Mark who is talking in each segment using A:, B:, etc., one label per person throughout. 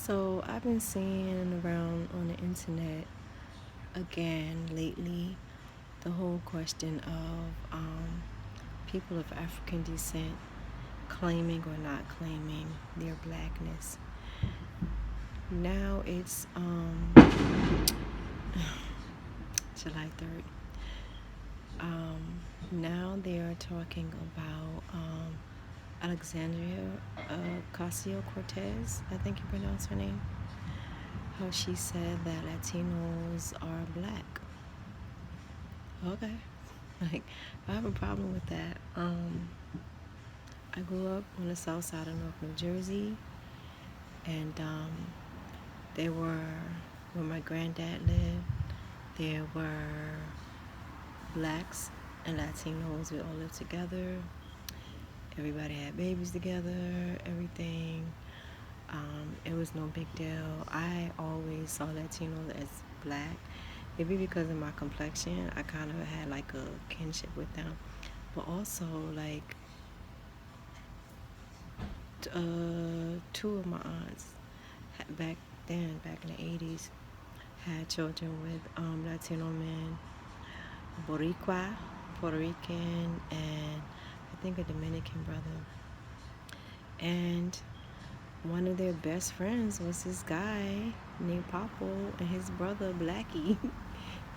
A: So I've been seeing around on the internet again lately the whole question of people of African descent claiming or not claiming their blackness. Now it's July 3rd. Now they are talking about Alexandria Ocasio Cortez, I think you pronounce her name, how she said that Latinos are black. Okay. Like, I have a problem with that. I grew up on the south side of North New Jersey, and there were, where my granddad lived, there were blacks and Latinos. We all lived together. Everybody had babies together, everything. It was no big deal. I always saw Latinos as black. Maybe because of my complexion, I kind of had like a kinship with them. But also, like, two of my aunts back then, back in the 80s, had children with Latino men, Boricua, Puerto Rican, and I think a Dominican brother. And one of their best friends was this guy named Papo and his brother Blackie.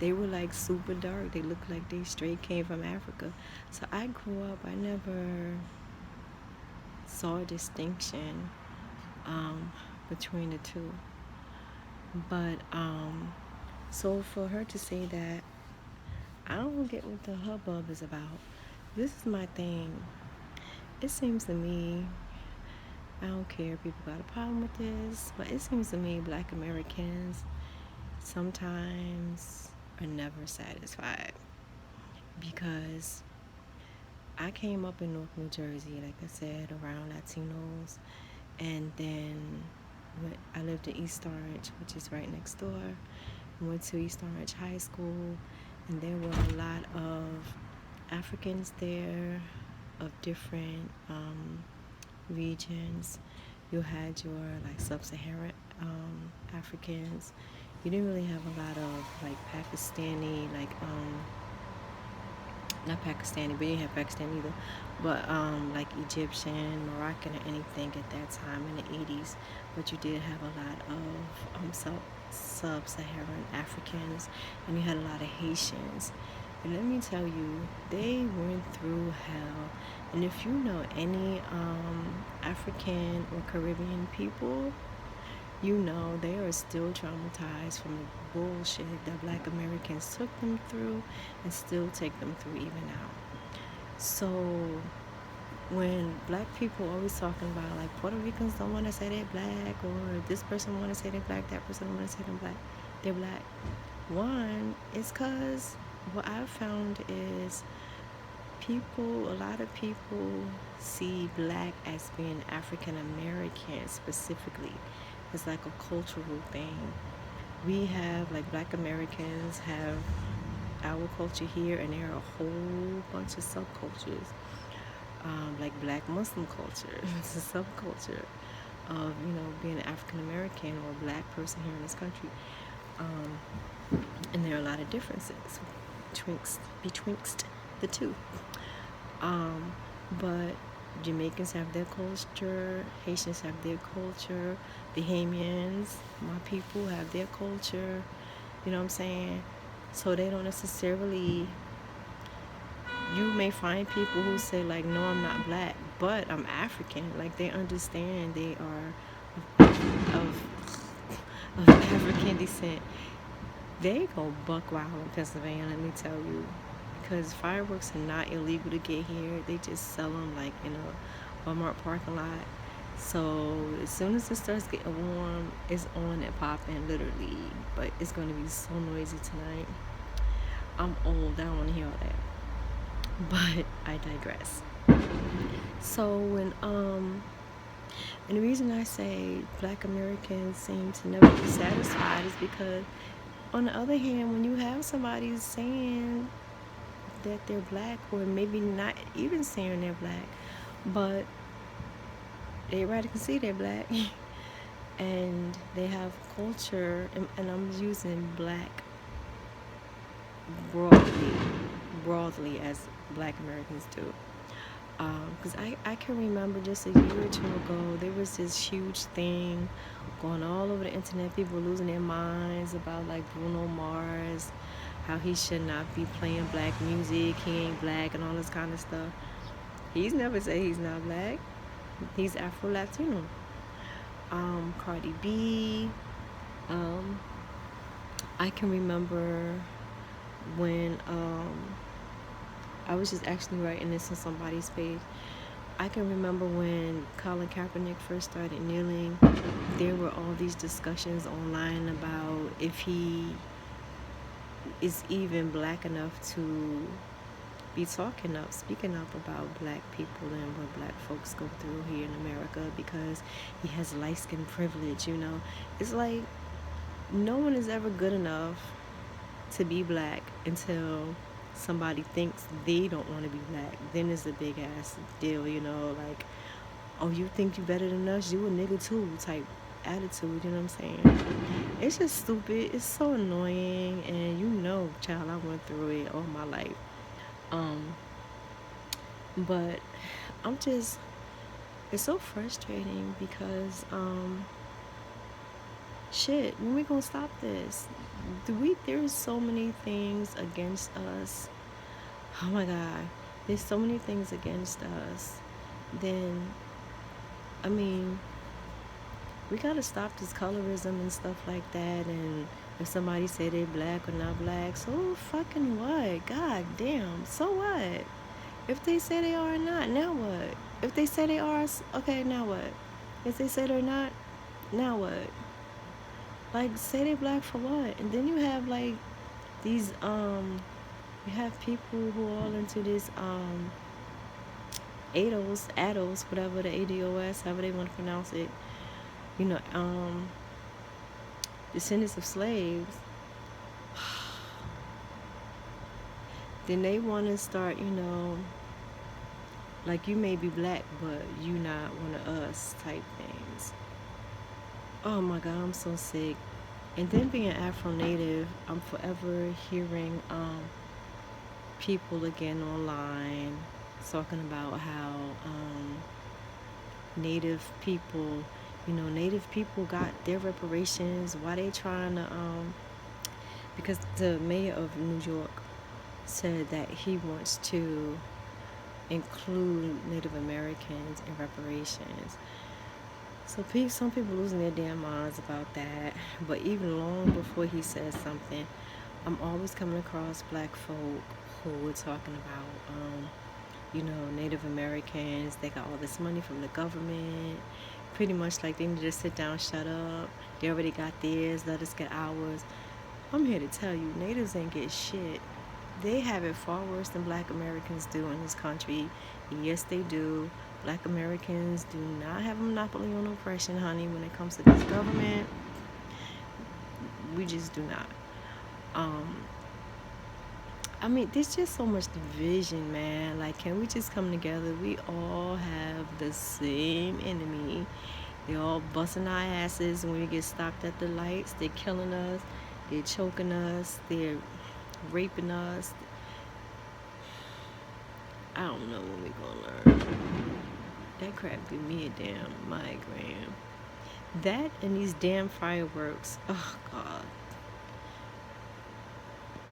A: They were like super dark. They looked like they straight came from Africa. So I grew up, I never saw a distinction between the two. But so for her to say that, I don't get what the hubbub is about. This is my thing. It seems to me, I don't care if people got a problem with this, but it seems to me black Americans sometimes are never satisfied, because I came up in North New Jersey, like I said, around Latinos, and then I lived in East Orange, which is right next door. Went to East Orange High School, and there were a lot of Africans there of different regions. You had your like sub-Saharan Africans. You didn't really have a lot of like Pakistani, like not Pakistani, but you didn't have Pakistan either, but like Egyptian, Moroccan, or anything at that time in the 80s. But you did have a lot of sub-Saharan Africans, and you had a lot of Haitians. And let me tell you, they went through hell. And if you know any African or Caribbean people, you know they are still traumatized from the bullshit that black Americans took them through and still take them through even now. So when black people always talking about like Puerto Ricans don't want to say they're black, or this person want to say they're black, that person want to say they're black. One is because what I've found is a lot of people see black as being African American specifically. It's like a cultural thing. We have, like, black Americans have our culture here, and there are a whole bunch of subcultures. Like black Muslim culture, it's a subculture of, being an African American or a black person here in this country. And there are a lot of differences betwixt the two. But Jamaicans have their culture, Haitians have their culture, Bahamians, my people, have their culture, you know what I'm saying? So they don't necessarily, you may find people who say like, no, I'm not black, but I'm African. Like, they understand they are of African descent. They go buck wild in Pennsylvania, let me tell you, because fireworks are not illegal to get here. They just sell them like in a Walmart parking lot. So as soon as it starts getting warm, it's on and popping, literally. But it's going to be so noisy tonight. I'm old, I don't want to hear all that. But I digress. So and the reason I say black Americans seem to never be satisfied is because, on the other hand, when you have somebody saying that they're black, or maybe not even saying they're black, but everybody can see they're black, and they have culture, and I'm using black broadly, broadly as black Americans do. Because I can remember just a year or two ago, there was this huge thing going all over the internet, people losing their minds about like Bruno Mars, how he should not be playing black music, he ain't black, and all this kind of stuff. He's never said he's not black. He's Afro Latino. Cardi B. Um, I can remember when I was just actually writing this on somebody's page. I can remember when Colin Kaepernick first started kneeling, there were all these discussions online about if he is even black enough to be speaking up about black people and what black folks go through here in America because he has light skin privilege, you know. It's like no one is ever good enough to be black until somebody thinks they don't want to be black. Then it's a big ass deal, you know, like, oh, you think you better than us? You a nigga too type attitude, you know what I'm saying? It's just stupid. It's so annoying, and you know, child, I went through it all my life. Um, but I'm just, it's so frustrating because, shit, when we gonna stop this? There's so many things against us. Oh my God, there's so many things against us. Then, I mean, we gotta stop this colorism and stuff like that. And if somebody say they black or not black, so fucking what? God damn, so what? If they say they are or not, now what? If they say they are, okay, now what? If they say they're not, now what? Like, say they black for what? And then you have like these you have people who are all into this ADOS, whatever, the ADOS, however they want to pronounce it, you know, descendants of slaves. Then they want to start, you know, like, you may be black, but you not one of us type things. Oh my God, I'm so sick. And then being Afro-Native, I'm forever hearing people again online talking about how Native people, you know, Native people got their reparations. Why they trying to because the mayor of New York said that he wants to include Native Americans in reparations. So some people losing their damn minds about that. But even long before he says something, I'm always coming across black folk who are talking about, you know, Native Americans. They got all this money from the government. Pretty much like they need to sit down, shut up. They already got theirs, let us get ours. I'm here to tell you, Natives ain't get shit. They have it far worse than black Americans do in this country. Yes, they do. Black Americans do not have a monopoly on oppression, honey, when it comes to this government. We just do not. I mean, there's just so much division, man. Like, can we just come together? We all have the same enemy. They're all busting our asses when we get stopped at the lights. They're killing us. They're choking us. They're raping us. I don't know when we're gonna learn. That crap give me a damn migraine. That and these damn fireworks. Oh God.